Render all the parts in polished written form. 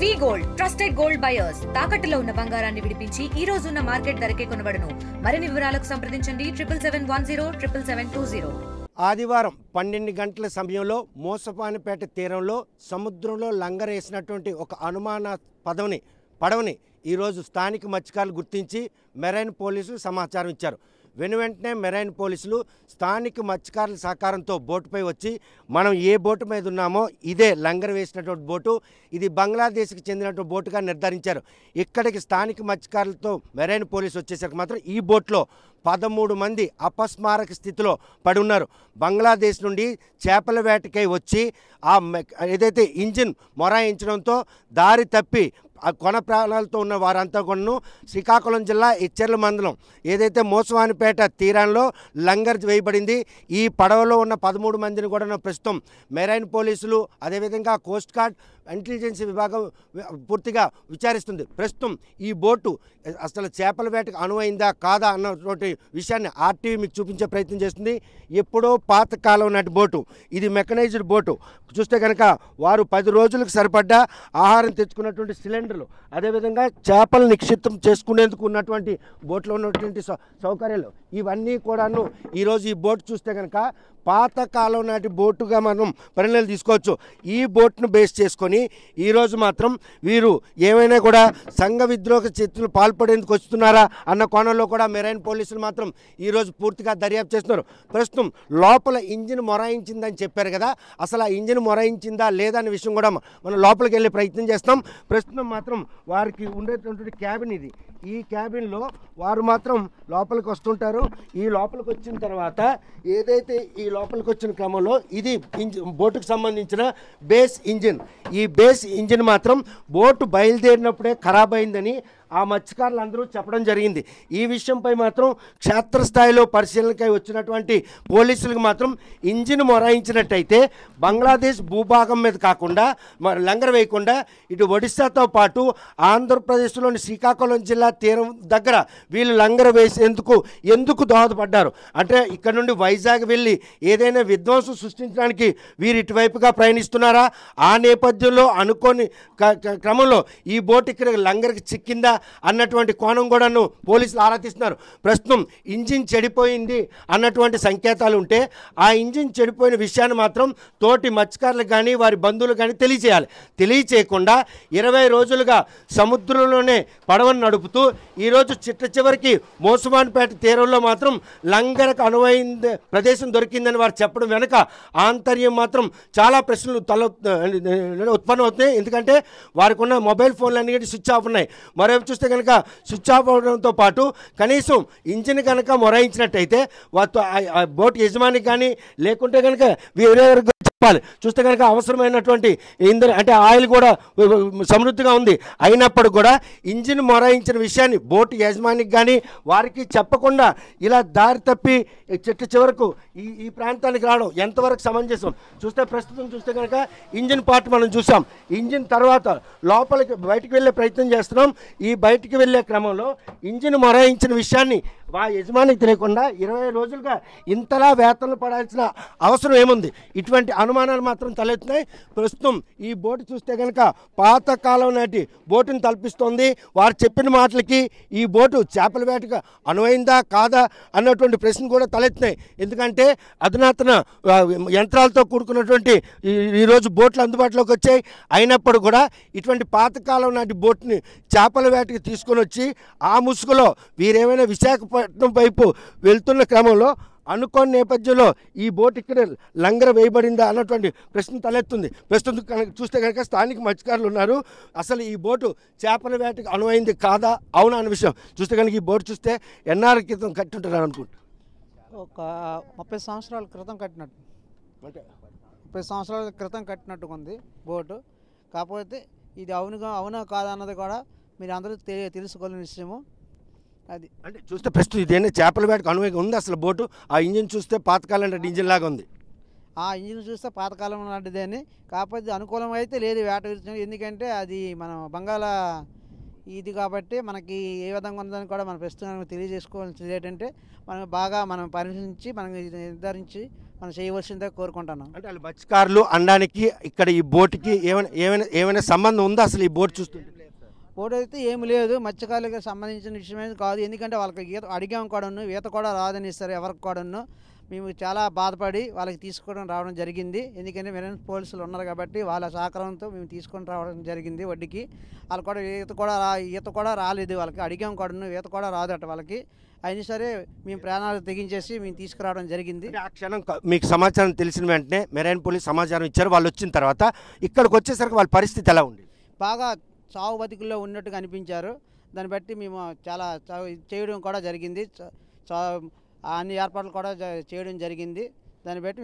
వి gold trusted gold buyers తాకట్టులో ఉన్న బంగారాన్ని విడిపించి ఈ రోజు ఉన్న మార్కెట్ ధరకే కొనబడును. మరిన్ని వివరాలకు సంప్రదించండి 7710772020. ఆదివారం 12 గంటల సమయంలో మోసపానిపేట తీరంలో సముద్రంలో లంగరేసినటువంటి ఒక అనుమాన పడవని ఈరోజు స్థానిక మత్స్యకారులు గుర్తించి మెరైన్ పోలీసులు సమాచారం ఇచ్చారు. వెంటనే మెరైన్ పోలీసులు స్థానిక మత్స్యకారుల సహకారంతో బోటుపై వచ్చి మనం ఏ బోటు మీద ఉన్నామో ఇదే లంగర్ వేసినటువంటి బోటు, ఇది బంగ్లాదేశ్కి చెందినటువంటి బోటుగా నిర్ధారించారు. ఇక్కడికి స్థానిక మత్స్యకారులతో మెరైన్ పోలీసు వచ్చేసరికి మాత్రం ఈ బోట్లో 13 మంది అపస్మారక స్థితిలో పడి ఉన్నారు. బంగ్లాదేశ్ నుండి చేపల వేటకై వచ్చి ఏదైతే ఇంజిన్ మొరాయించడంతో దారి తప్పి కొన ప్రాణాలతో ఉన్న వారంతా కూడా శ్రీకాకుళం జిల్లా ఇచ్చెర్ల మండలం ఏదైతే మోసవానిపేట తీరంలో లంగర్ వేయబడింది. ఈ పడవలో ఉన్న 13 మందిని కూడా ప్రస్తుతం మెరైన్ పోలీసులు అదేవిధంగా కోస్ట్ గార్డ్ ఇంటెలిజెన్స్ విభాగం పూర్తిగా విచారిస్తుంది. ప్రస్తుతం ఈ బోటు అసలు చేపల వేటకు అనువైందా కాదా అన్నటువంటి విషయాన్ని ఆర్టీవీ మీకు చూపించే ప్రయత్నం చేస్తుంది. ఎప్పుడో పాతకాలం నాటి బోటు, ఇది మెకనైజ్డ్ బోటు. చూస్తే కనుక వారు 10 రోజులకు సరిపడ్డ ఆహారం తెచ్చుకున్నటువంటి సిలిండర్లు, అదేవిధంగా చేపలు నిక్షిప్తం చేసుకునేందుకు ఉన్నటువంటి బోట్లో ఉన్నటువంటి సౌకర్యాలు ఇవన్నీ కూడాను ఈరోజు ఈ బోటు చూస్తే కనుక పాతకాలం నాటి బోటుగా మనం పరిణామాలు తీసుకోవచ్చు. ఈ బోట్ను బేస్ చేసుకొని ఈరోజు మాత్రం వీరు ఏమైనా కూడా సంఘ విద్రోహ చర్యలు పాల్పడేందుకు వస్తున్నారా అన్న కోణంలో కూడా మెరైన్ పోలీసులు మాత్రం ఈరోజు పూర్తిగా దర్యాప్తు చేస్తున్నారు. ప్రస్తుతం లోపల ఇంజిన్ మొరాయించిందని చెప్పారు కదా, అసలు ఆ ఇంజిన్ మొరాయించిందా లేదా అనే విషయం కూడా మనం లోపలికి వెళ్ళే ప్రయత్నం చేస్తాం. ప్రస్తుతం మాత్రం వారికి ఉండేటటువంటి క్యాబిన్ ఇది. ఈ క్యాబిన్లో వారు మాత్రం లోపలికి వస్తుంటారు. ఈ లోపలికి వచ్చిన తర్వాత ఏదైతే ఈ లోపలికి వచ్చిన క్రమంలో ఇది బోటుకు సంబంధించిన బేస్ ఇంజిన్. ఈ బేస్ ఇంజిన్ మాత్రం బోటు బయలుదేరినప్పుడే ఖరాబ్ అయిందని ఆ మత్స్యకారులు అందరూ చెప్పడం జరిగింది. ఈ విషయంపై మాత్రం క్షేత్రస్థాయిలో పరిశీలనకై వచ్చినటువంటి పోలీసులకు మాత్రం ఇంజిన్ మొరాయించినట్టయితే బంగ్లాదేశ్ భూభాగం మీద కాకుండా లంగర్ వేయకుండా ఇటు ఒడిశాతో పాటు ఆంధ్రప్రదేశ్లోని శ్రీకాకుళం జిల్లా తీరం దగ్గర వీళ్ళు లంగర్ వేసేందుకు ఎందుకు దోహదపడ్డారు అంటే ఇక్కడ నుండి వైజాగ్ వెళ్ళి ఏదైనా విధ్వంసం సృష్టించడానికి వీరు ఇటువైపుగా ప్రయాణిస్తున్నారా? ఆ నేపథ్యంలో అనుకోని క్రమంలో ఈ బోట్ ఇక్కడ లంగర్కి చిక్కిందా అన్నటువంటి కోణం కూడాను పోలీసులు ఆరాధిస్తున్నారు. ప్రస్తుతం ఇంజిన్ చెడిపోయింది అన్నటువంటి సంకేతాలు ఉంటే ఆ ఇంజిన్ చెడిపోయిన విషయాన్ని మాత్రం తోటి మత్స్యకారులకు కానీ వారి బంధువులు కానీ తెలియచేయాలి. తెలియచేయకుండా 20 రోజులుగా సముద్రంలోనే పడవను నడుపుతూ ఈరోజు చివరికి మోసవానిపేట తీరంలో మాత్రం లంగరకు అనువైన ప్రదేశం దొరికిందని వారు చెప్పడం వెనుక ఆంతర్యం మాత్రం చాలా ప్రశ్నలు ఉత్పన్నం అవుతున్నాయి. ఎందుకంటే వారికి ఉన్న మొబైల్ ఫోన్లు అన్ని స్విచ్ ఆఫ్ ఉన్నాయి. మరోవైపు చూస్తే కనుక స్విచ్ ఆఫ్ అవడంతో పాటు కనీసం ఇంజిన్ కనుక మొరాయించినట్టయితే బోట్ యజమానికి కానీ లేకుంటే కనుక వేరే చెప్పాలి. చూస్తే కనుక అవసరమైనటువంటి ఇంధనం అంటే ఆయిల్ కూడా సమృద్ధిగా ఉంది. అయినప్పుడు కూడా ఇంజిన్ మొరాయించిన విషయాన్ని బోటు యజమానికి కానీ వారికి చెప్పకుండా ఇలా దారి తప్పి చివరకు ఈ ప్రాంతానికి రావడం ఎంతవరకు సమంజసం? ప్రస్తుతం చూస్తే కనుక ఇంజిన్ పార్ట్ మనం చూసాం. ఇంజిన్ తర్వాత లోపలికి బయటికి వెళ్ళే ప్రయత్నం చేస్తున్నాం. ఈ బయటికి వెళ్ళే క్రమంలో ఇంజిన్ మొరాయించిన విషయాన్ని యజమానికి తెలియకుండా 20 రోజులుగా ఇంతలా వేతనలు పడాల్సిన అవసరం ఏముంది? ఇటువంటి అనుమానాలు మాత్రం తలెత్తున్నాయి. ప్రస్తుతం ఈ బోటు చూస్తే కనుక పాతకాలం నాటి బోటును తలపిస్తోంది. వారు చెప్పిన మాటలకి ఈ బోటు చేపల వేటగా అనువైందా కాదా అన్నటువంటి ప్రశ్న కూడా తలెత్తున్నాయి. ఎందుకంటే అధునాతన యంత్రాలతో కూడుకున్నటువంటి ఈరోజు బోట్లు అందుబాటులోకి వచ్చాయి. అయినప్పుడు కూడా ఇటువంటి పాతకాలం నాటి బోట్ని చేపల వేటకి తీసుకొని వచ్చి ఆ ముసుగులో వీరేమైనా విశాఖపట్నం వైపు వెళ్తున్న క్రమంలో అనుకోని నేపథ్యంలో ఈ బోట్ ఇక్కడ లంగర వేయబడిందా అన్నటువంటి ప్రశ్న తలెత్తుంది. ప్రస్తుతం చూస్తే కనుక స్థానిక మత్స్యకారులు ఉన్నారు. అసలు ఈ బోటు చేపల వేటకు అనువైంది కాదా అవునా అనే విషయం చూస్తే కనుక ఈ బోటు చూస్తే ఎన్నాళ్ళ క్రితం కట్టుంటారు అనుకుంటా. ఒక 30 సంవత్సరాల క్రితం కట్టినట్టు, 30 సంవత్సరాల క్రితం కట్టినట్టుగా ఉంది బోటు. కాకపోతే ఇది అవునా కాదా అన్నది కూడా మీరు అందరూ తెలుసుకోలేని విషయము. అది అంటే చూస్తే ప్రస్తుతం ఇదేనా చేపల వేటకు అనువైగా ఉంది అసలు బోటు? ఆ ఇంజిన్ చూస్తే పాతకాలం లాంటి ఇంజిన్ లాగా ఉంది. ఆ ఇంజిన్ చూస్తే పాతకాలం లాంటిదే అని, కాకపోతే అనుకూలం అయితే లేదు వేట విషయం. ఎందుకంటే అది మన బంగాళ ఇది కాబట్టి మనకి ఏ విధంగా ఉందని కూడా మన ప్రస్తుతం తెలియజేసుకోవాల్సింది ఏంటంటే మనం బాగా పరిశీలించి మనం నిర్ధారించి మనం చేయవలసిందే కోరుకుంటున్నాం. అంటే వాళ్ళు మత్స్యకారులు అనడానికి ఇక్కడ ఈ బోటుకి ఏమైనా సంబంధం ఉందా అసలు ఈ బోట్ చూస్తుంటే? బోట్ అయితే ఏమి లేదు, మత్స్యకారులకు సంబంధించిన విషయమే కాదు. ఎందుకంటే వాళ్ళకి ఈత అడిగాం కూడాను, ఈత కూడా రాదని ఇస్తారు ఎవరికి కూడాను. మేము చాలా బాధపడి వాళ్ళకి తీసుకొని రావడం జరిగింది. ఎందుకంటే మెరైన్ పోలీసులు ఉన్నారు కాబట్టి వాళ్ళ సహకారంతో మేము తీసుకొని రావడం జరిగింది వడ్డీకి. వాళ్ళు కూడా ఈత కూడా రాలేదు, వాళ్ళకి అడిగాం కూడాను, ఈత కూడా రాదట వాళ్ళకి. అయినా సరే మేము ప్రాణాలు తెగించేసి మేము తీసుకురావడం జరిగింది. ఆ క్షణం మీకు సమాచారం తెలిసిన వెంటనే మెరైన్ పోలీస్ సమాచారం ఇచ్చారు. వాళ్ళు వచ్చిన తర్వాత ఇక్కడికి వచ్చేసరికి వాళ్ళ పరిస్థితి ఎలా ఉంది? బాగా చావు బతుకుల్లో ఉన్నట్టుగా అనిపించారు. దాన్ని బట్టి మేము చాలా చేయడం కూడా జరిగింది. అన్ని ఏర్పాట్లు కూడా చేయడం జరిగింది. దాన్ని బట్టి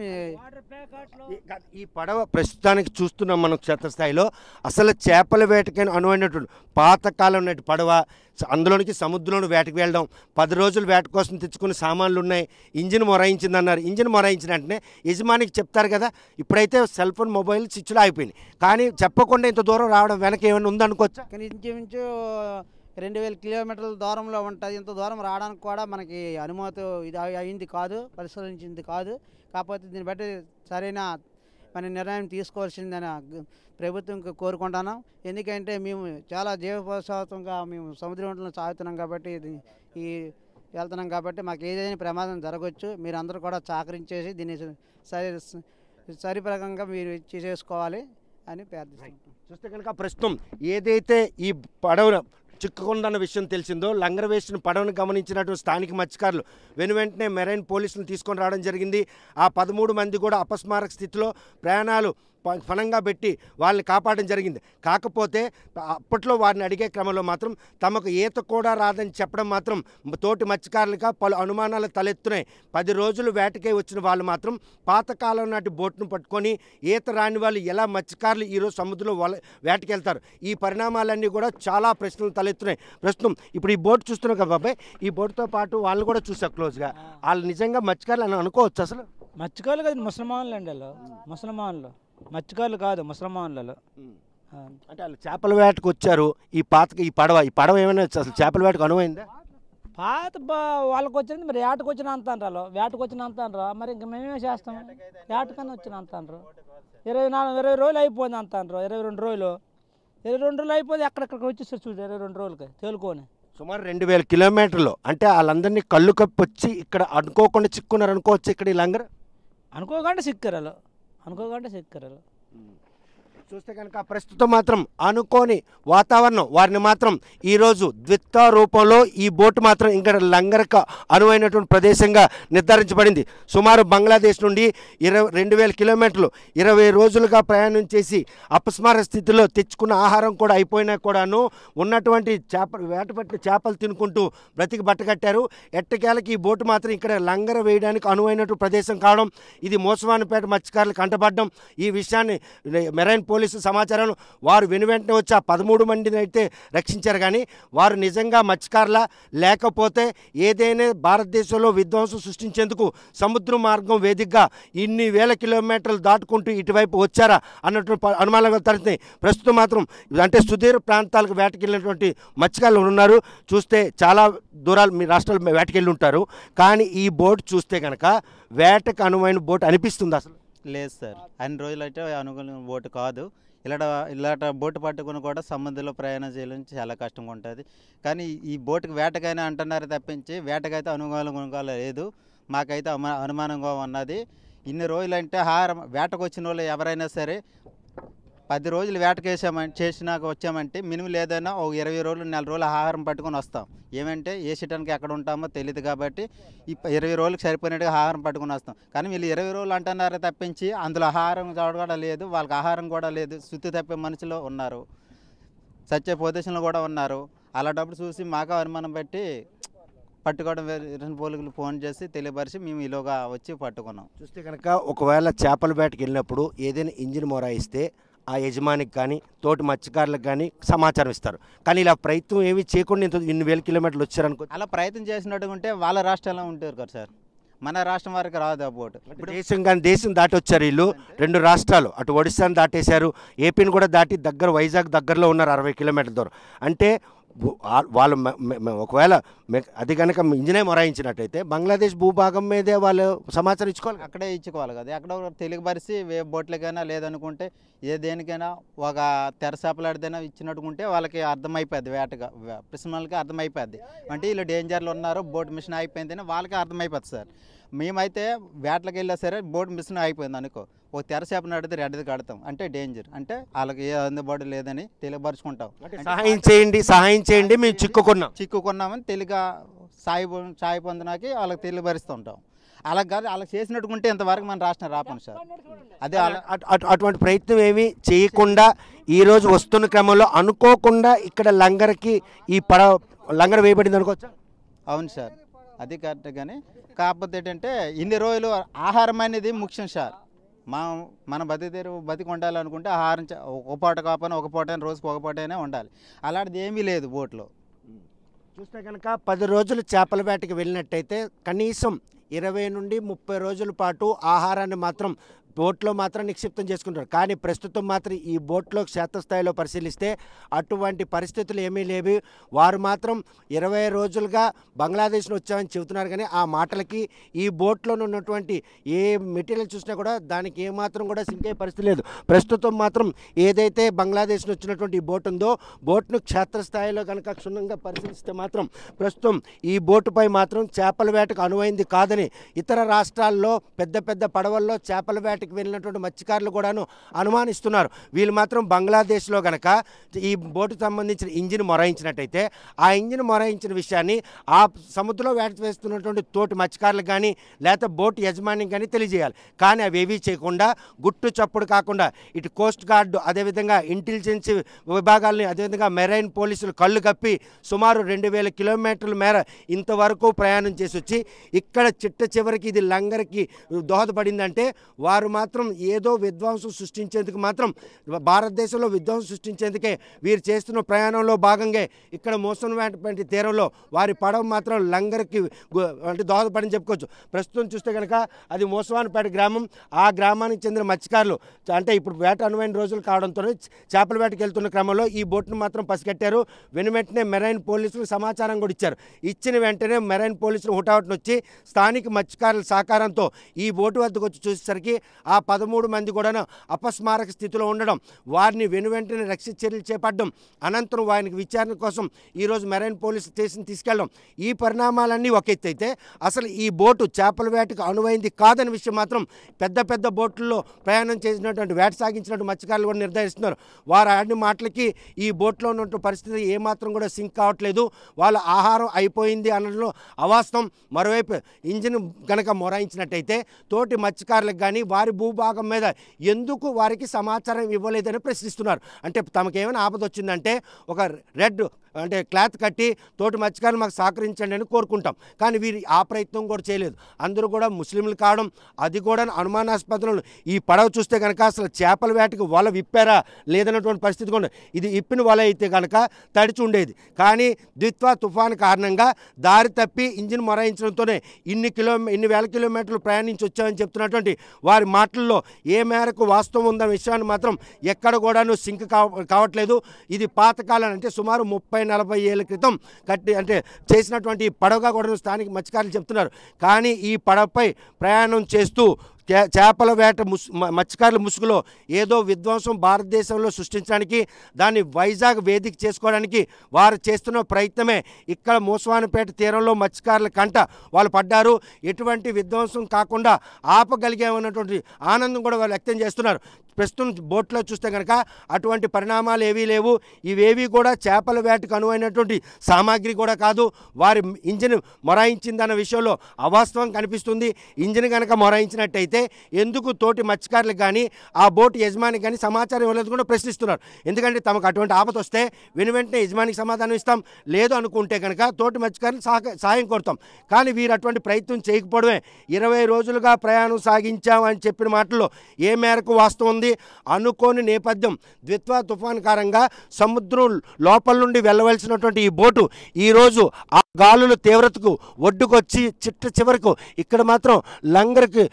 ఈ పడవ ప్రస్తుతానికి చూస్తున్నాం మనం క్షేత్రస్థాయిలో. అసలు చేపల వేటకైనా అనువైనటువంటి పాతకాలం నాటి పడవ, అందులోనికి సముద్రంలో వేటకు వెళ్ళడం, 10 రోజులు వేట కోసం తెచ్చుకున్న సామాన్లు ఉన్నాయి. ఇంజిన్ మొరాయించింది అన్నారు. ఇంజిన్ మొరాయించిన వెంటనే యజమానికి చెప్తారు కదా. ఇప్పుడైతే సెల్ ఫోన్ మొబైల్ స్విచ్లో అయిపోయింది. కానీ చెప్పకుండా ఇంత దూరం రావడం వెనక ఏమైనా ఉందనుకోవచ్చా? కానీ ఇంచుమించు 2000 కిలోమీటర్ల దూరంలో ఉంటుంది. ఇంత దూరం రావడానికి కూడా మనకి అనుమతి ఇది అయింది కాదు, పరిశీలించింది కాదు. కాకపోతే దీన్ని బట్టి సరైన మన నిర్ణయం తీసుకోవాల్సిందని ప్రభుత్వంకి కోరుకుంటున్నాం. ఎందుకంటే మేము చాలా జీవపోషాతంగా మేము సముద్రంలో సాగుతున్నాం కాబట్టి వెళ్తున్నాం కాబట్టి మాకు ఏదైనా ప్రమాదం జరగవచ్చు. మీరు అందరూ కూడా సహకరించేసి దీన్ని సరిప్రకంగా మీరు చేసుకోవాలి అని ప్రార్థిస్తున్నాం. చూస్తే కనుక ప్రస్తుతం ఏదైతే ఈ పడవ చిక్కుకుందన్న విషయం తెలిసిందో, లంగర వేసిన పడవను గమనించినటువంటి స్థానిక మత్స్యకారులు వెనువెంటనే మెరైన్ పోలీసులను తీసుకొని రావడం జరిగింది. ఆ 13 మంది కూడా అపస్మారక స్థితిలో ప్రాణాలు ఫలంగా పెట్టి వాళ్ళని కాపాడడం జరిగింది. కాకపోతే అప్పట్లో వారిని అడిగే క్రమంలో మాత్రం తమకు ఈత కూడా రాదని చెప్పడం మాత్రం తోటి మత్స్యకారులుగా పలు అనుమానాలు తలెత్తున్నాయి. 10 రోజులు వేటకే వచ్చిన వాళ్ళు మాత్రం పాతకాలం నాటి బోట్ను పట్టుకొని ఈత రాని వాళ్ళు ఎలా మత్స్యకారులు ఈరోజు సముద్రంలో వేటకెళ్తారు? ఈ పరిణామాలన్నీ కూడా చాలా ప్రశ్నలు తలెత్తున్నాయి. ప్రస్తుతం ఇప్పుడు ఈ బోట్ చూస్తున్నాం కదా బాబాయ్, ఈ బోట్తో పాటు వాళ్ళని కూడా చూసా క్లోజ్గా. వాళ్ళు నిజంగా మత్స్యకారులు అని అనుకోవచ్చు? అసలు మత్స్యకారులు కాదు, ముసల్మాన్లు అండి. వాళ్ళు ముసల్మాన్లు, మత్స్యకారులు కాదు, ముసల్మాన్లలో. అంటే వాళ్ళు చేపల వేటకు వచ్చారు. ఈ పడవ ఏమైనా అసలు చేపల వేటకు అనువైందా? పాత వాళ్ళకి వచ్చింది మరి వేటకు వచ్చిన అంత అంటారు, వేటకు వచ్చిన అంత అంటారు. మరి ఇంక మేమేం చేస్తాం? వేటకన్నా వచ్చిన అంత అంటారు. 20 రోజులు అయిపోయింది అంత అంటారు. 22 రోజులు అయిపోయింది. ఎక్కడెక్కడికి వచ్చేస్తారు చూడు 22 రోజులకి తేలుకొని. సుమారు 2000 కిలోమీటర్లు. అంటే వాళ్ళందరినీ కళ్ళు కప్పి వచ్చి ఇక్కడ అనుకోకుండా చిక్కున్నారు అనుకోవచ్చు. ఇక్కడ ఈ లంగర్ అనుకోకుండా సిక్కరలు. చూస్తే కనుక ప్రస్తుతం మాత్రం అనుకోని వాతావరణం వారిని మాత్రం ఈరోజు ద్విత్వ రూపంలో ఈ బోటు మాత్రం ఇక్కడ లంగరకు అనువైనటువంటి ప్రదేశంగా నిర్ధారించబడింది. సుమారు బంగ్లాదేశ్ నుండి 22,000 కిలోమీటర్లు 20 రోజులుగా ప్రయాణం చేసి అపస్మార స్థితిలో తెచ్చుకున్న ఆహారం కూడా అయిపోయినా కూడాను ఉన్నటువంటి వేటపట్ల చేపలు తినుకుంటూ బ్రతికి బట్టకట్టారు. ఎట్టకేలకి ఈ బోటు మాత్రం ఇక్కడ లంగర వేయడానికి అనువైనటువంటి ప్రదేశం కావడం, ఇది మోసవానిపేట మత్స్యకారులకు అంటపడడం, ఈ విషయాన్ని మెరైన్ పోలీసు సమాచారం వారు వెనువెంటనే వచ్చి ఆ 13 మందిని అయితే రక్షించారు. కానీ వారు నిజంగా మత్స్యకారులా లేకపోతే ఏదైనా భారతదేశంలో విధ్వంసం సృష్టించేందుకు సముద్ర మార్గం వేదికగా ఇన్ని వేల కిలోమీటర్లు దాటుకుంటూ ఇటువైపు వచ్చారా అన్నటువంటి అనుమానాలు తరుతున్నాయి. ప్రస్తుతం మాత్రం అంటే సుదూర ప్రాంతాలకు వేటకెళ్ళినటువంటి మత్స్యకారులు ఉన్నారు. చూస్తే చాలా దూరాలు మీ రాష్ట్రాలు వేటకెళ్ళి ఉంటారు. కానీ ఈ బోట్ చూస్తే కనుక వేటకు అనువైన బోట్ అనిపిస్తుంది అసలు? లేదు సార్, అన్ని రోజులైతే అనుకూలమైన బోటు కాదు. ఇలాంటి బోటు పట్టుకుని కూడా సముద్రంలో ప్రయాణం చేయడం చాలా కష్టంగా ఉంటుంది. కానీ ఈ బోటుకి వేటకైనా అంటున్నారు తప్పించి వేటకైతే అనుకూలంగా లేదు. మాకైతే అనుమానంగా ఉన్నది. ఇన్ని రోజులంటే వేటకు వచ్చిన వాళ్ళు ఎవరైనా సరే 10 రోజులు చేసినాక వచ్చామంటే మినిమం లేదైనా ఒక 20 రోజులు 4 రోజులు ఆహారం పట్టుకొని వస్తాం. ఏమంటే ఏ సిటానికి ఎక్కడ ఉంటామో తెలియదు కాబట్టి ఈ 20 రోజులకు సరిపోయినట్టుగా ఆహారం పట్టుకొని వస్తాం. కానీ వీళ్ళు 20 రోజులు అంటున్నారు తప్పించి అందులో ఆహారం కూడా లేదు, వాళ్ళకి ఆహారం కూడా లేదు. శుద్ధి తప్పే మనుషులు ఉన్నారు, సత్య పొజిషన్లో కూడా ఉన్నారు. అలాంటప్పుడు చూసి మాకు అనుమానం పెట్టి పట్టుకోవడం, పోలీసులు ఫోన్ చేసి తెలియపరిచి మేము ఈలోగా వచ్చి పట్టుకున్నాం. చూస్తే కనుక ఒకవేళ చేపల వేటకి వెళ్ళినప్పుడు ఏదైనా ఇంజిన్ మొరాయిస్తే ఆ యజమానికి కానీ తోటి మత్స్యకారులకు కానీ సమాచారం ఇస్తారు. కానీ ఇలా ప్రయత్నం ఏమి చేయకుండా ఇన్ని వేల కిలోమీటర్లు వచ్చారనుకో. అలా ప్రయత్నం చేసినట్టు ఉంటే వాళ్ళ రాష్ట్రంలో ఉంటారు కదా సార్, మన రాష్ట్రం వరకు రాదు ఆ బోటు. దేశం దాటి వచ్చారు వీళ్ళు. 2 రాష్ట్రాలు, అటు ఒడిశాను దాటేశారు, ఏపీని కూడా దాటి వైజాగ్ దగ్గరలో ఉన్నారు 60 కిలోమీటర్ల దూరం. అంటే వాళ్ళు ఒకవేళ అది కనుక ఇంజనే మొరాయించినట్టయితే బంగ్లాదేశ్ భూభాగం మీదే వాళ్ళు సమాచారం ఇచ్చుకోవాలి. అక్కడే ఇచ్చుకోవాలి కదా. ఎక్కడ తెలుగుపరిచి బోట్లకైనా లేదనుకుంటే ఏ దేనికైనా ఒక తెరసాపలాడిదైనా ఇచ్చినట్టుకుంటే వాళ్ళకి అర్థమైపోద్ది, వేటగా పిసిమలకి అర్థమైపోద్ది. అంటే వీళ్ళు డేంజర్లు ఉన్నారు, బోట్ మిషన్ అయిపోయిందని వాళ్ళకి అర్థమైపోద్ది సార్. మేమైతే వేటలకు వెళ్ళా సరే బోట్ మిషన్ అయిపోయింది అనుకో, ఒక తెరసేప నడితే రెడ్ది కడతాం, అంటే డేంజర్, అంటే వాళ్ళకి ఏ అందుబాటు లేదని తెలియపరుచుకుంటాం. సహాయం చేయండి మేము చిక్కుకున్నామని తెలుగు సాయి పొందడానికి వాళ్ళకి తెలియపరుస్తుంటాం. అలా కాదు, అలా చేసినట్టుకుంటే ఇంతవరకు మన రాష్ట్రం రాపను సార్. అదే అటువంటి ప్రయత్నం ఏమీ చేయకుండా ఈరోజు వస్తున్న క్రమంలో అనుకోకుండా ఇక్కడ లంగర్కి ఈ లంగర్ వేయబడింది అనుకోవచ్చా? అవును సార్, అది కరెక్ట్. కానీ కాకపోతే ఏంటంటే ఇన్ని రోజులు ఆహారం అనేది ముఖ్యం సార్. మన బతికి ఉండాలనుకుంటే ఆహారం ఒక పూట కాకపోయినా ఒక పూట, రోజుకి ఒక పూట అయినా ఉండాలి. అలాంటిది ఏమీ లేదు బోట్లో. చూస్తే కనుక 10 రోజులు చేపల వేటకి వెళ్ళినట్టయితే కనీసం 20 నుండి 30 రోజుల పాటు ఆహారాన్ని మాత్రం బోట్లో మాత్రం నిక్షిప్తం చేసుకుంటారు. కానీ ప్రస్తుతం మాత్రం ఈ బోట్లో క్షేత్రస్థాయిలో పరిశీలిస్తే అటువంటి పరిస్థితులు ఏమీ లేవు. వారు మాత్రం 20 రోజులుగా బంగ్లాదేశ్లో వచ్చామని చెబుతున్నారు. కానీ ఆ మాటలకి ఈ బోట్లో ఉన్నటువంటి ఏ మెటీరియల్ చూసినా కూడా దానికి ఏమాత్రం కూడా సింకే పరిస్థితి లేదు. ప్రస్తుతం మాత్రం ఏదైతే బంగ్లాదేశ్ వచ్చినటువంటి ఈ బోట్ ఉందో బోట్ను క్షేత్రస్థాయిలో కనుక క్షుణ్ణంగా పరిశీలిస్తే మాత్రం ప్రస్తుతం ఈ బోటుపై మాత్రం చేపల వేటకు అనువైంది కాదని ఇతర రాష్ట్రాల్లో పెద్ద పెద్ద పడవల్లో చేపల వేట వెళ్ళినటువంటి మత్స్యకారులు కూడాను అనుమానిస్తున్నారు. వీళ్ళు మాత్రం బంగ్లాదేశ్లో గనక ఈ బోటుకు సంబంధించిన ఇంజిన్ మొరాయించినట్టయితే ఆ ఇంజిన్ మొరాయించిన విషయాన్ని ఆ సముద్రంలో వేట వేస్తున్నటువంటి తోటి మత్స్యకారులకు కానీ లేకపోతే బోటు యజమానికి కానీ తెలియజేయాలి. కానీ అవి ఏవీ చేయకుండా గుట్టు చప్పుడు కాకుండా ఇటు కోస్ట్ గార్డు అదేవిధంగా ఇంటెలిజెన్స్ విభాగాలని అదేవిధంగా మెరైన్ పోలీసులు కళ్ళు కప్పి సుమారు 2000 కిలోమీటర్ల మేర ఇంతవరకు ప్రయాణం చేసి వచ్చి ఇక్కడ చివరికి ఇది లంగర్కి దోహదపడిందంటే వారు మాత్రం ఏదో విధ్వంసం సృష్టించేందుకు మాత్రం భారతదేశంలో విధ్వంసం సృష్టించేందుకే వీరు చేస్తున్న ప్రయాణంలో భాగంగా ఇక్కడ మోసన్పేట తీరంలో వారి పడవ మాత్రం లంగర్కి అంటే దోహదపడని చెప్పుకోవచ్చు. ప్రస్తుతం చూస్తే కనుక అది మోసవాన్పేట గ్రామం. ఆ గ్రామానికి చెందిన మత్స్యకారులు అంటే ఇప్పుడు వేట అనువైన రోజులు కావడంతో చేపల వేటకి వెళ్తున్న క్రమంలో ఈ బోట్ను మాత్రం పసిగట్టారు. వెంటనే మెరైన్ పోలీసులకు సమాచారం కూడా ఇచ్చారు. ఇచ్చిన వెంటనే మెరైన్ పోలీసులు హుటాహుటిన వచ్చి స్థానిక మత్స్యకారుల సహకారంతో ఈ బోటు వద్దకు వచ్చి చూసేసరికి ఆ 13 మంది కూడా అపస్మారక స్థితిలో ఉండడం, వారిని వెంటనే రక్షణ చర్యలు చేపట్టడం, అనంతరం వారికి విచారణ కోసం ఈరోజు మెరైన్ పోలీస్ స్టేషన్ తీసుకెళ్ళడం. ఈ పరిణామాలన్నీ ఒక ఎత్తు అయితే అసలు ఈ బోటు చేపల వేటకు అనువైంది కాదని విషయం మాత్రం పెద్ద పెద్ద బోట్లలో ప్రయాణం చేసినటువంటి వేట సాగించినటువంటి మత్స్యకారులు కూడా నిర్ధారిస్తున్నారు. వారు ఆడిన మాటలకి ఈ బోట్లో ఉన్నటువంటి పరిస్థితి ఏమాత్రం కూడా సింక్ కావట్లేదు. వాళ్ళ ఆహారం అయిపోయింది అనడంలో అవాస్తవం. మరోవైపు ఇంజిన్ కనుక మొరాయించినట్టయితే తోటి మత్స్యకారులకు కానీ వారి భూభాగం మీద ఎందుకు వారికి సమాచారం ఇవ్వలేదని ప్రశ్నిస్తున్నారు. అంటే తమకేమైనా ఆపద వచ్చిందంటే ఒక రెడ్ అంటే క్లాత్ కట్టి తోటి మత్స్యకారులు మాకు సహకరించండి అని కోరుకుంటాం. కానీ వీరు ఆ ప్రయత్నం కూడా చేయలేదు. అందరూ కూడా ముస్లింలు కావడం, అది కూడా అనుమానాస్పదలు. ఈ పడవ చూస్తే కనుక అసలు చేపల వేటకు వల విప్పారా లేదన్నటువంటి పరిస్థితి కూడా. ఇది ఇప్పిన వల అయితే కనుక తడిచి ఉండేది. కానీ ద్విత్వా తుఫాను కారణంగా దారి తప్పి ఇంజిన్ మొరాయించడంతోనే ఇన్ని వేల కిలోమీటర్లు ప్రయాణించి వచ్చామని చెప్తున్నటువంటి వారి మాటల్లో ఏ మేరకు వాస్తవం ఉందన్న విషయాన్ని మాత్రం ఎక్కడ కూడాను సింక్ కావట్లేదు. ఇది పాతకాలం అంటే సుమారు 30-40 ఏళ్ల క్రితం అంటే చేసినటువంటి పడవగా కూడా స్థానిక మత్స్యకారులు చెప్తున్నారు. కానీ ఈ పడవపై ప్రయాణం చేస్తూ చేపల వేట మత్స్యకారుల ముసుగులో ఏదో విధ్వంసం భారతదేశంలో సృష్టించడానికి, దాన్ని వైజాగ్ వేదిక చేసుకోవడానికి వారు చేస్తున్న ప్రయత్నమే ఇక్కడ మోసవానిపేట తీరంలో మత్స్యకారుల కంట వాళ్ళు పడ్డారు. ఎటువంటి విధ్వంసం కాకుండా ఆపగలిగామన్నటువంటి ఆనందం కూడా వాళ్ళు వ్యక్తం చేస్తున్నారు. ప్రస్తుతం బోట్లో చూస్తే కనుక అటువంటి పరిణామాలు ఏవీ లేవు. ఇవేవి కూడా చేపల వేటకు అనువైనటువంటి సామాగ్రి కూడా కాదు. వారి ఇంజిన్ మొరాయించిందన్న విషయంలో అవాస్తవం కనిపిస్తుంది. ఇంజిన్ కనుక మొరాయించినట్టయితే ఎందుకు తోటి మత్స్యకారులకు కానీ ఆ బోటు యజమానికి కానీ సమాచారం ఇవ్వలేదు కూడా ప్రశ్నిస్తున్నారు. ఎందుకంటే తమకు అటువంటి ఆపద వస్తే వెంటనే యజమానికి సమాధానం ఇస్తాం, లేదు అనుకుంటే కనుక తోటి మత్స్యకారులు సహాయం కోరుతాం. కానీ వీరు అటువంటి ప్రయత్నం చేయకపోవడమే. 20 రోజులుగా ప్రయాణం సాగించామని చెప్పిన మాటల్లో ఏ మేరకు వాస్తవం ఉంది? అనుకోని నేపథ్యం ద్విత్వా తుఫాన్ కారణంగా సముద్రం లోపల నుండి వెళ్ళవలసినటువంటి ఈ బోటు ఈరోజు ఆ గాలుల తీవ్రతకు ఒడ్డుకొచ్చి చివరకు ఇక్కడ మాత్రం లంగర్కు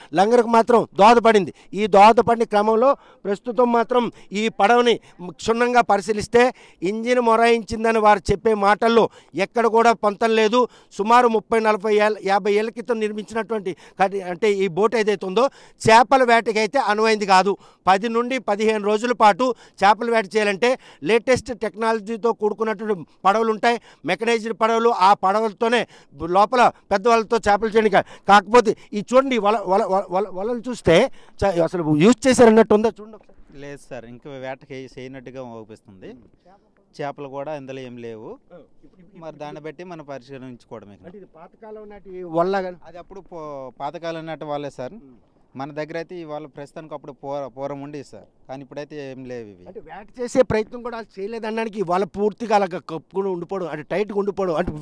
మాత్రం దోహదపడింది. ఈ దోహదపడిన క్రమంలో ప్రస్తుతం మాత్రం ఈ పడవని క్షుణ్ణంగా పరిశీలిస్తే ఇంజిన్ మొరాయించిందని వారు చెప్పే మాటల్లో ఎక్కడ కూడా పొంతం లేదు. సుమారు 30-40-50 ఏళ్ళ క్రితం నిర్మించినటువంటి అంటే ఈ బోట్ ఏదైతే ఉందో చేపల వేటకి అయితే అనువైంది కాదు. 10 నుండి 15 రోజుల పాటు చేపల వేట చేయాలంటే లేటెస్ట్ టెక్నాలజీతో కూడుకున్నటువంటి పడవలు ఉంటాయి, మెకనైజ్డ్ పడవలు. ఆ పడవలతోనే లోపల పెద్దవాళ్ళతో చేపలు చేయడానికి. కాకపోతే ఈ చూడండి వలలు చూస్తే అసలు యూజ్ చేశారన్నట్టు ఉందా చూడండి. లేదు సార్, ఇంకా వేటకి చేయనట్టుగా అవుపిస్తుంది. చేపలు కూడా ఇందులో ఏం లేవు. మరి దాన్ని బట్టి మనం పరిశీలించుకోవడమే. పాతకాలం నాటి వల్ల అది అప్పుడు పాతకాలం నాటి వాళ్ళే సార్. మన దగ్గర అయితే ఇవాళ ప్రస్తుతానికి అప్పుడు పూరం ఉండి సార్, కానీ ఇప్పుడైతే ఏం లేవు ఇవి. అంటే వేట చేసే ప్రయత్నం కూడా చేయలేదనడానికి వాళ్ళ పూర్తిగా అలా కప్పుకుని ఉండిపోవడం, అంటే టైట్గా ఉండిపోవడం, అంటే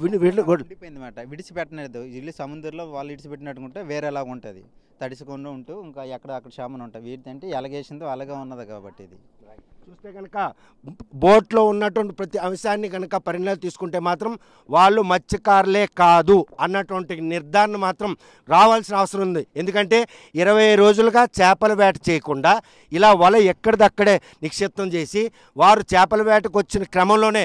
ఉండిపోయింది మాట. విడిచిపెట్టలేదు ఇల్లు సముద్రంలో వాళ్ళు విడిచిపెట్టినట్టుకుంటే వేరేలాగా ఉంటుంది, తడిసికుండా ఉంటూ ఇంకా అక్కడ శామను ఉంటాయి. వీటింటే ఎలాగేసిందో అలాగే ఉన్నది కాబట్టి ఇది చూస్తే కనుక బోట్లో ఉన్నటువంటి ప్రతి అంశాన్ని కనుక పరిణామాలు తీసుకుంటే మాత్రం వాళ్ళు మత్స్యకారులే కాదు అన్నటువంటి నిర్ధారణ మాత్రం రావాల్సిన అవసరం ఉంది. ఎందుకంటే 20 రోజులుగా చేపల వేట చేయకుండా ఇలా వల ఎక్కడిదక్కడే నిక్షిప్తం చేసి వారు చేపల వేటకు వచ్చిన క్రమంలోనే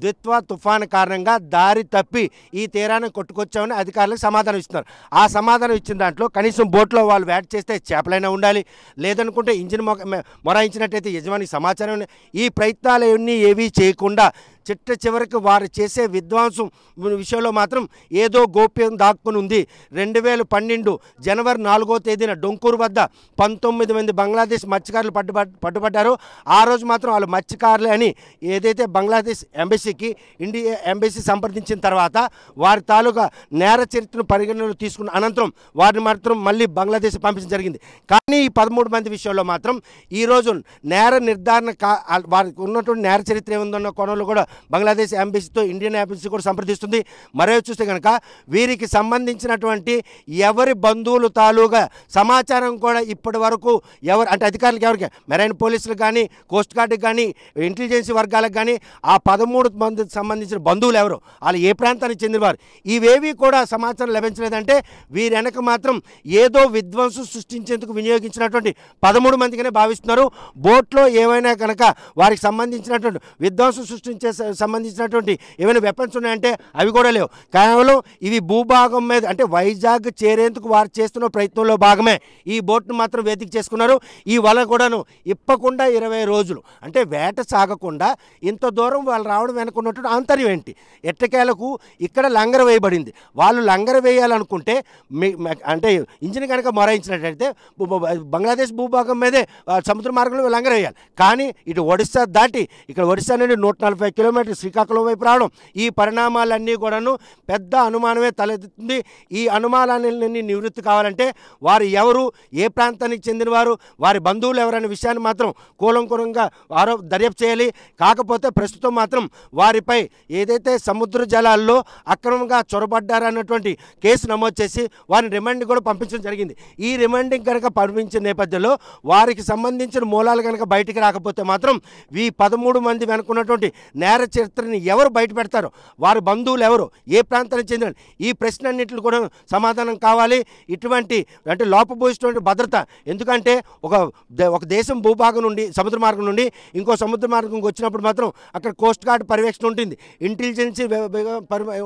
ద్విత్వ తుఫాను కారణంగా దారి తప్పి ఈ తీరాన్ని కొట్టుకొచ్చామని అధికారులకు సమాధానం ఇస్తున్నారు. ఆ సమాధానం ఇచ్చిన దాంట్లో కనీసం బోట్లో వాళ్ళు వేట చేస్తే చేపలైనా ఉండాలి, లేదనుకుంటే ఇంజిన్ మొరాయించినట్టయితే యజమానికి సమాచారం. ఈ ప్రయత్నాలన్నీ ఏవీ చేయకుండా చిట్ట చివరికి వారు చేసే విధ్వంసం విషయంలో మాత్రం ఏదో గోప్యం దాక్కుని ఉంది. 2012 జనవరి 4వ తేదీన డొంకూరు వద్ద 19 మంది బంగ్లాదేశ్ మత్స్యకారులు పట్టుబడ్డారు. ఆ రోజు మాత్రం వాళ్ళు మత్స్యకారులే అని ఏదైతే బంగ్లాదేశ్ ఎంబసీకి ఇండియా ఎంబసీ సంప్రదించిన తర్వాత వారి తాలూకా నేర చరిత్రను పరిగణనలో తీసుకున్న అనంతరం వారిని మాత్రం మళ్ళీ బంగ్లాదేశ్ పంపించడం జరిగింది. కానీ ఈ 13 మంది విషయంలో మాత్రం ఈరోజు నేర నిర్ధారణ వారికి ఉన్నటువంటి నేర చరిత్ర ఏముందన్న కోణంలో కూడా బంగ్లాదేశ్ ఎంబసీతో ఇండియన్ ఎంబసీ కూడా సంప్రదిస్తుంది. మరో చూస్తే కనుక వీరికి సంబంధించినటువంటి ఎవరి బంధువులు తాలూగా సమాచారం కూడా ఇప్పటి వరకు ఎవరు అంటే అధికారులకు ఎవరికి మెరైన్ పోలీసులకు కానీ కోస్ట్ గార్డుకి కానీ ఇంటెలిజెన్స్ వర్గాలకు కానీ ఆ 13 మందికి సంబంధించిన బంధువులు ఎవరు, వాళ్ళు ఏ ప్రాంతానికి చెందినవారు, ఇవేవి కూడా సమాచారం లభించలేదంటే వీరి వెనక మాత్రం ఏదో విధ్వంసం సృష్టించేందుకు వినియోగించినటువంటి 13 మందిగానే భావిస్తున్నారు. బోట్లో ఏవైనా కనుక వారికి సంబంధించినటువంటి విధ్వంసం సృష్టించే సంబంధించినటువంటి ఏమైనా వెపన్స్ ఉన్నాయంటే అవి కూడా లేవు. కేవలం ఇవి భూభాగం మీద అంటే వైజాగ్ చేరేందుకు వారు చేస్తున్న ప్రయత్నంలో భాగమే ఈ బోట్ను మాత్రం వేదిక చేసుకున్నారు. ఈ వల కూడాను ఇప్పకుండా 20 రోజులు అంటే వేట సాగకుండా ఇంత దూరం వాళ్ళు రావడం వెనుకున్నటువంటి ఆంతర్యం ఏంటి? ఎట్టకేలకు ఇక్కడ లంగర వేయబడింది. వాళ్ళు లంగర వేయాలనుకుంటే అంటే ఇంజిన్ కనుక మొరాయించినట్టయితే బంగ్లాదేశ్ భూభాగం మీదే సముద్ర మార్గంలో లంగర వేయాలి. కానీ ఇటు ఒడిశా దాటి ఇక్కడ ఒడిశా నుండి 140 కిలోమీటర్లు శ్రీకాకుళం వైపు రావడం, ఈ పరిణామాలన్నీ కూడాను పెద్ద అనుమానమే తలెత్తుతుంది. ఈ అనుమానాలన్నీ నివృత్తి కావాలంటే వారు ఎవరు, ఏ ప్రాంతానికి చెందినవారు, వారి బంధువులు ఎవరనే విషయాన్ని మాత్రం కూలంకూలంగా దర్యాప్తు చేయాలి. కాకపోతే ప్రస్తుతం మాత్రం వారిపై ఏదైతే సముద్ర జలాల్లో అక్రమంగా చొరబడ్డారన్నటువంటి కేసు నమోదు చేసి వారిని రిమాండ్ కూడా పంపించడం జరిగింది. ఈ రిమాండింగ్ కనుక పంపించిన నేపథ్యంలో వారికి సంబంధించిన మూలాలు కనుక బయటికి రాకపోతే మాత్రం ఈ 13 మంది వెనుకున్నటువంటి నేర చరిత్రని ఎవరు బయట పెడతారో, వారి బంధువులు ఎవరు, ఏ ప్రాంతానికి చెందిన ఈ ప్రశ్నన్నింటిని కూడా సమాధానం కావాలి. ఇటువంటి అంటే లోపబోయినటువంటి భద్రత, ఎందుకంటే ఒక దేశం భూభాగం నుండి సముద్ర మార్గం నుండి ఇంకో సముద్ర మార్గం వచ్చినప్పుడు మాత్రం అక్కడ కోస్ట్ గార్డ్ పర్యవేక్షణ ఉంటుంది, ఇంటెలిజెన్స్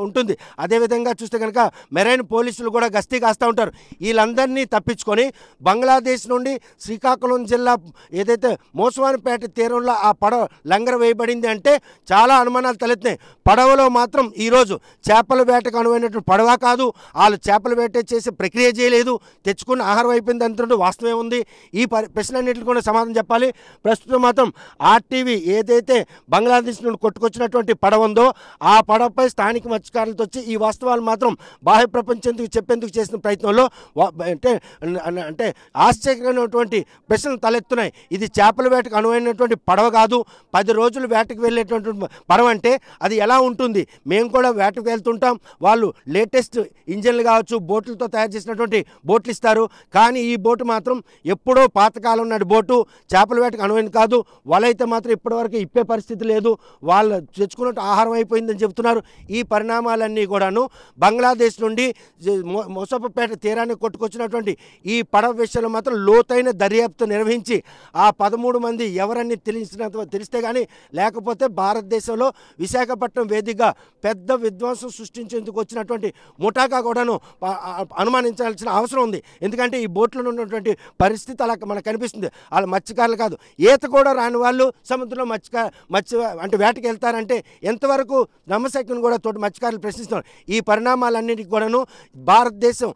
ఉంటుంది. అదేవిధంగా చూస్తే కనుక మెరైన్ పోలీసులు కూడా గస్తీ కాస్తూ ఉంటారు. వీళ్ళందరినీ తప్పించుకొని బంగ్లాదేశ్ నుండి శ్రీకాకుళం జిల్లా ఏదైతే మోసవానిపేట తీరంలో ఆ పడవ లంగర వేయబడింది అంటే చాలా అనుమానాలు తలెత్తినాయి. పడవలో మాత్రం ఈరోజు చేపల వేటకు అనువైనటువంటి పడవ కాదు, వాళ్ళు చేపల వేట చేసి ప్రక్రియ చేయలేదు, తెచ్చుకున్న ఆహారం అయిపోయింది అంటున్నట్టు వాస్తవమే ఉంది. ఈ ప్రశ్నలన్నింటికి కూడా సమాధానం చెప్పాలి. ప్రస్తుతం మాత్రం ఆర్టీవీ ఏదైతే బంగ్లాదేశ్ నుండి కొట్టుకొచ్చినటువంటి పడవ ఉందో ఆ పడవపై స్థానిక మత్స్యకారులతో వచ్చి ఈ వాస్తవాలు మాత్రం బాహ్య ప్రపంచానికి చెప్పేందుకు చేసిన ప్రయత్నంలో అంటే పడవ అంటే అది ఎలా ఉంటుంది. మేము కూడా వేటకు వెళ్తుంటాం, వాళ్ళు లేటెస్ట్ ఇంజన్లు కావచ్చు బోట్లతో తయారు చేసినటువంటి బోట్లు ఇస్తారు. కానీ ఈ బోటు మాత్రం ఎప్పుడో పాతకాలం నాటి బోటు, చేపల వేటకు అనువైన కాదు. వల అయితే మాత్రం ఇప్పటివరకు ఇప్పే పరిస్థితి లేదు, వాళ్ళు తెచ్చుకున్నట్టు ఆహారం అయిపోయిందని చెబుతున్నారు. ఈ పరిణామాలన్నీ కూడాను బంగ్లాదేశ్ నుండి మోసపపేట తీరాన్ని కొట్టుకొచ్చినటువంటి ఈ పడవ విషయంలో మాత్రం లోతైన దర్యాప్తు నిర్వహించి ఆ 13 మంది ఎవరన్నీ తెలిస్తే కానీ, లేకపోతే భారతదేశంలో విశాఖపట్నం వేదికగా పెద్ద విధ్వంసం సృష్టించేందుకు వచ్చినటువంటి ముఠాగా కూడాను అనుమానించాల్సిన అవసరం ఉంది. ఎందుకంటే ఈ బోట్లో ఉన్నటువంటి పరిస్థితి అలా మనకు కనిపిస్తుంది. వాళ్ళ మత్స్యకారులు కాదు, ఈత కూడా రాని వాళ్ళు సముద్రంలో అంటే వేటకి వెళ్తారంటే ఎంతవరకు నమ్మశక్తిని కూడా తోటి మత్స్యకారులు ప్రశ్నిస్తున్నారు. ఈ పరిణామాలన్నింటికి కూడాను భారతదేశం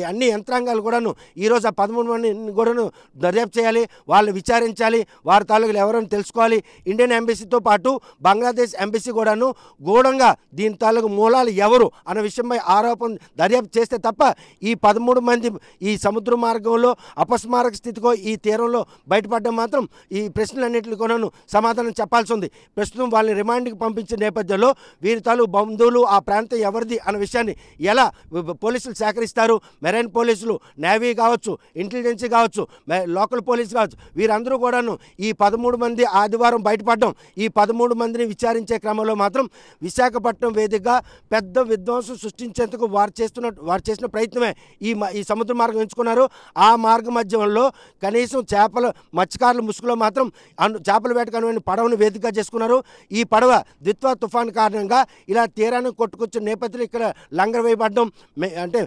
అన్ని యంత్రాంగాలు కూడాను ఈరోజు ఆ 13 మందిని కూడాను దర్యాప్తు చేయాలి, వాళ్ళు విచారించాలి, వారి తాలూకులు ఎవరని తెలుసుకోవాలి. ఇండియన్ ఎంబసీతో పాటు బంగ్లాదేశ్ ఎంబసీ కూడాను గూఢంగా దీని తాలూకు మూలాలు ఎవరు అన్న విషయంపై ఆరోపణ దర్యాప్తు చేస్తే తప్ప ఈ 13 మంది ఈ సముద్ర మార్గంలో అపస్మారక స్థితికో ఈ తీరంలో బయటపడడం మాత్రం ఈ ప్రశ్నలన్నింటినీ కూడాను సమాధానం చెప్పాల్సి ఉంది. ప్రస్తుతం వాళ్ళని రిమాండ్కి పంపించిన నేపథ్యంలో వీరి తాలూకు బంధువులు ఆ ప్రాంతం ఎవరిది అన్న విషయాన్ని ఎలా పోలీసులు సేకరిస్తారు. మెరైన్ పోలీసులు, నేవీ కావచ్చు, ఇంటెలిజెన్సీ కావచ్చు, లోకల్ పోలీసు కావచ్చు, వీరందరూ కూడాను ఈ 13 మంది ఆదివారం బయటపడడం, ఈ 13 మందిని విచారించే క్రమంలో మాత్రం విశాఖపట్నం వేదికగా పెద్ద విధ్వంసం సృష్టించేందుకు వారు చేసిన ప్రయత్నమే ఈ సముద్ర మార్గం ఎంచుకున్నారు. ఆ మార్గ మధ్యంలో కనీసం మత్స్యకారుల ముసుగులో మాత్రం చేపల వేటకు అనువైన పడవను వేదికగా చేసుకున్నారు. ఈ పడవ ద్విత్వా తుఫాన్ కారణంగా ఇలా తీరాన్ని కొట్టుకొచ్చిన నేపథ్యంలో ఇక్కడ లంగర్ వేయబడడం, అంటే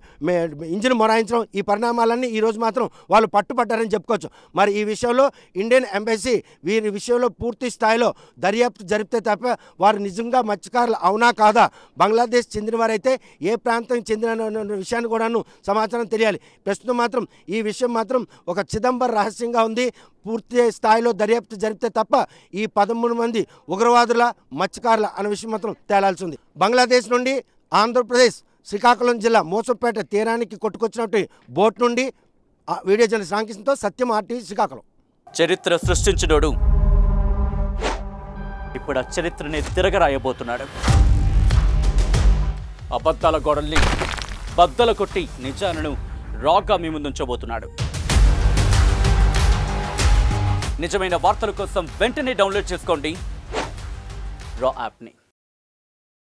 ఇంజిన్ మొరాయించడం, ఈ పరిణామాలన్నీ ఈరోజు మాత్రం వాళ్ళు పట్టుబడ్డారని చెప్పుకోవచ్చు. మరి ఈ విషయంలో ఇండియన్ ఎంబసీ వీరి విషయంలో పూర్తి స్థాయిలో దర్యాప్తు జరిపితే తప్ప వారు నిజంగా మత్స్యకారులు అవునా కాదా, బంగ్లాదేశ్ చెందిన వారైతే ఏ ప్రాంతానికి చెందిన విషయాన్ని కూడాను సమాచారం తెలియాలి. ప్రస్తుతం మాత్రం ఈ విషయం మాత్రం ఒక చిదంబర రహస్యంగా ఉంది. పూర్తి స్థాయిలో దర్యాప్తు జరిపితే తప్ప ఈ 13 మంది ఉగ్రవాదుల మత్స్యకారుల అనే విషయం మాత్రం తేలాల్సి ఉంది. బంగ్లాదేశ్ నుండి ఆంధ్రప్రదేశ్ శ్రీకాకుళం జిల్లా మోసపేట తీరానికి కొట్టుకొచ్చినట్టు బోట్ నుండి వీడియో జర్నలిస్ట్ రామకృష్ణతో సత్యం, ఆర్టీవీ, శ్రీకాకుళం. చరిత్ర సృష్టించినోడు ఇప్పుడు ఆ చరిత్రని తిరగరాయబోతున్నాడు. అబద్ధాల గోడల్ని బద్దల కొట్టి నిజాలను రాగా మీ ముందుంచబోతున్నాడు. నిజమైన వార్తల కోసం వెంటనే డౌన్లోడ్ చేసుకోండి రా యాప్ని.